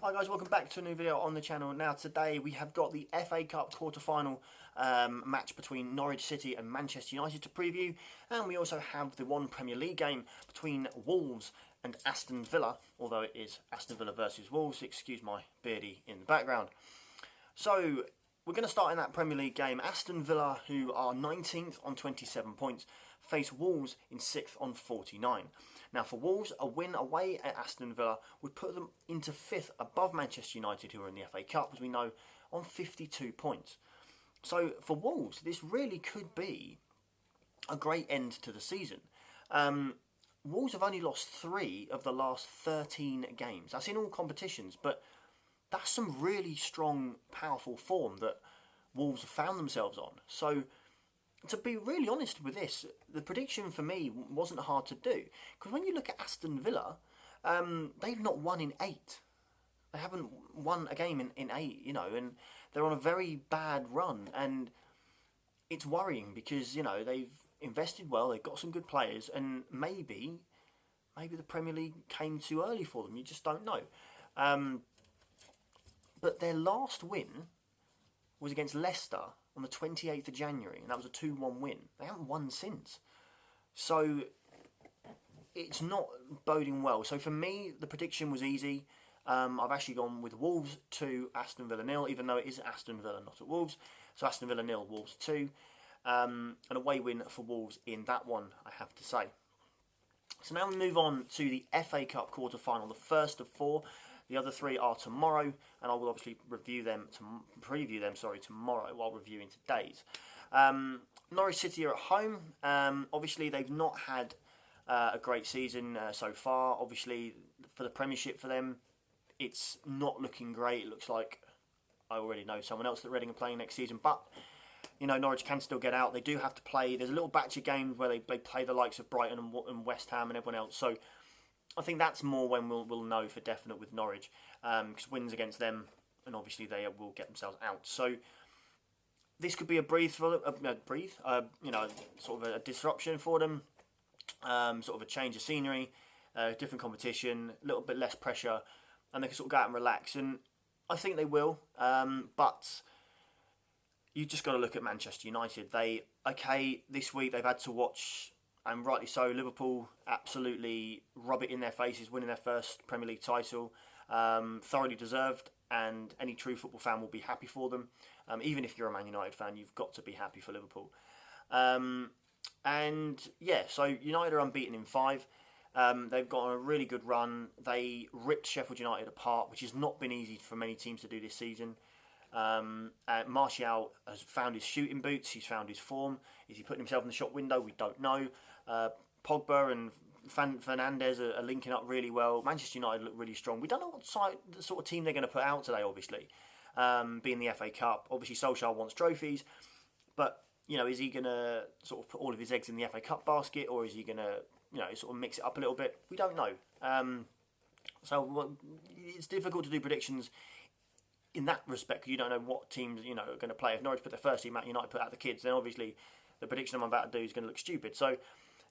Hi guys, welcome back to a new video on the channel. Now today we have got the FA Cup quarter-final match between Norwich City and Manchester United to preview, and we also have the one Premier League game between Wolves and Aston Villa, although it is Aston Villa versus Wolves, excuse my beardy in the background. So we're going to start in that Premier League game. Aston Villa, who are 19th on 27 points, face Wolves in 6th on 49. Now for Wolves, a win away at Aston Villa would put them into 5th above Manchester United, who are in the FA Cup, as we know, on 52 points. So for Wolves, this really could be a great end to the season. Wolves have only lost 3 of the last 13 games. That's in all competitions, but that's some really strong, powerful form that Wolves have found themselves on. So to be really honest with this, the prediction for me wasn't hard to do. Because when you look at Aston Villa, they've not won in 8. They haven't won a game in 8, you know, and they're on a very bad run. And it's worrying because, you know, they've invested well, they've got some good players, and maybe the Premier League came too early for them. You just don't know. But their last win was against Leicester on the 28th of January, and that was a 2-1 win. They haven't won since. So it's not boding well. So for me, the prediction was easy. I've actually gone with Wolves 2, Aston Villa 0, even though it is Aston Villa, not at Wolves. So Aston Villa 0, Wolves 2. An away win for Wolves in that one, I have to say. So now we move on to the FA Cup quarter-final, the first of 4. The other 3 are tomorrow, and I will obviously preview them tomorrow while reviewing today's. Norwich City are at home. Obviously, they've not had a great season so far. Obviously, for the Premiership for them, it's not looking great. It looks like I already know someone else that Reading are playing next season, but you know, Norwich can still get out. They do have to play. There's a little batch of games where they play the likes of Brighton and West Ham and everyone else. So I think that's more when we'll know for definite with Norwich, because wins against them, and obviously they will get themselves out. So this could be a sort of a disruption for them, sort of a change of scenery, different competition, a little bit less pressure, and they can sort of go out and relax. And I think they will, but you just got to look at Manchester United. This week they've had to watch, and rightly so, Liverpool absolutely rub it in their faces, winning their first Premier League title. Thoroughly deserved, and any true football fan will be happy for them. Even if you're a Man United fan, you've got to be happy for Liverpool. And yeah, so United are unbeaten in 5. They've got on a really good run. They ripped Sheffield United apart, which has not been easy for many teams to do this season. Martial has found his shooting boots. He's found his form. Is he putting himself in the shop window? We don't know. Pogba and Fernandes are linking up really well. Manchester United look really strong. We don't know the sort of team they're going to put out today, obviously, being the FA Cup. Obviously, Solskjaer wants trophies, but you know, is he going to sort of put all of his eggs in the FA Cup basket, or is he going to, you know, sort of mix it up a little bit? We don't know. So it's difficult to do predictions in that respect, because you don't know what teams, you know, are going to play. If Norwich put their first team out, United put out the kids, then obviously the prediction I'm about to do is going to look stupid. So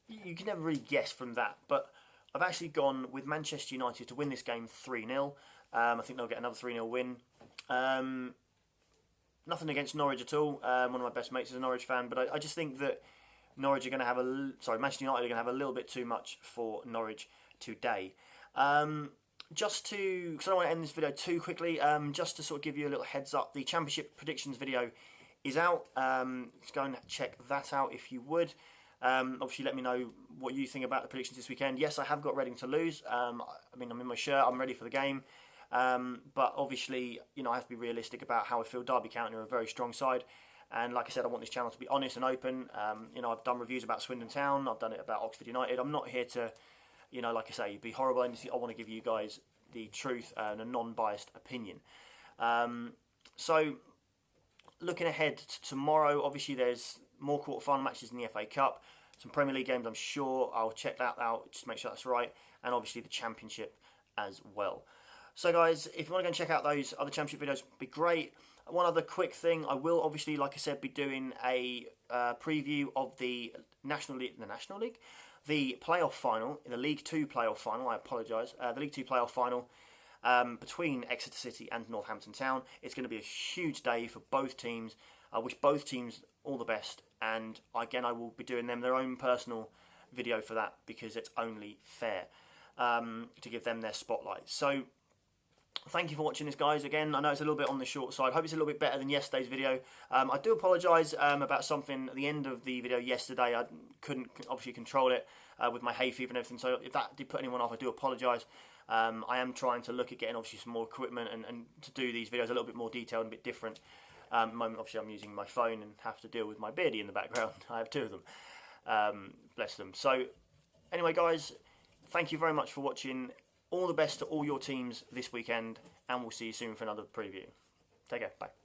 you can never really guess from that. But I've actually gone with Manchester United to win this game 3-0. I think they'll get another 3-0 win. Nothing against Norwich at all. One of my best mates is a Norwich fan, but I just think that Manchester United are going to have a little bit too much for Norwich today. Just to, because I don't want to end this video too quickly, just to sort of give you a little heads up, the Championship predictions video is out. Let's go and check that out if you would. Obviously, let me know what you think about the predictions this weekend. Yes, I have got Reading to lose. I mean, I'm in my shirt. I'm ready for the game. But obviously, you know, I have to be realistic about how I feel. Derby County are a very strong side. And like I said, I want this channel to be honest and open. You know, I've done reviews about Swindon Town. I've done it about Oxford United. I'm not here to, you know, like I say, be horrible. I want to give you guys the truth and a non-biased opinion. So, looking ahead to tomorrow, obviously there's more quarter-final matches in the FA Cup. Some Premier League games, I'm sure. I'll check that out, just make sure that's right. And obviously the Championship as well. So guys, if you want to go and check out those other Championship videos, it'd be great. One other quick thing, I will obviously, like I said, be doing a preview of the National League, the playoff final, the League 2 playoff final, I apologise, the League 2 playoff final between Exeter City and Northampton Town. It's going to be a huge day for both teams. I wish both teams all the best, and again I will be doing them their own personal video for that, because it's only fair to give them their spotlight. So thank you for watching this, guys. Again, I know it's a little bit on the short side. Hope it's a little bit better than yesterday's video. I do apologise about something at the end of the video yesterday. I couldn't obviously control it with my hay fever and everything, so if that did put anyone off, I do apologise. I am trying to look at getting obviously some more equipment and to do these videos a little bit more detailed and a bit different. At the moment, obviously, I'm using my phone and have to deal with my beardie in the background. I have two of them. Bless them. So, anyway, guys, thank you very much for watching. All the best to all your teams this weekend, and we'll see you soon for another preview. Take care. Bye.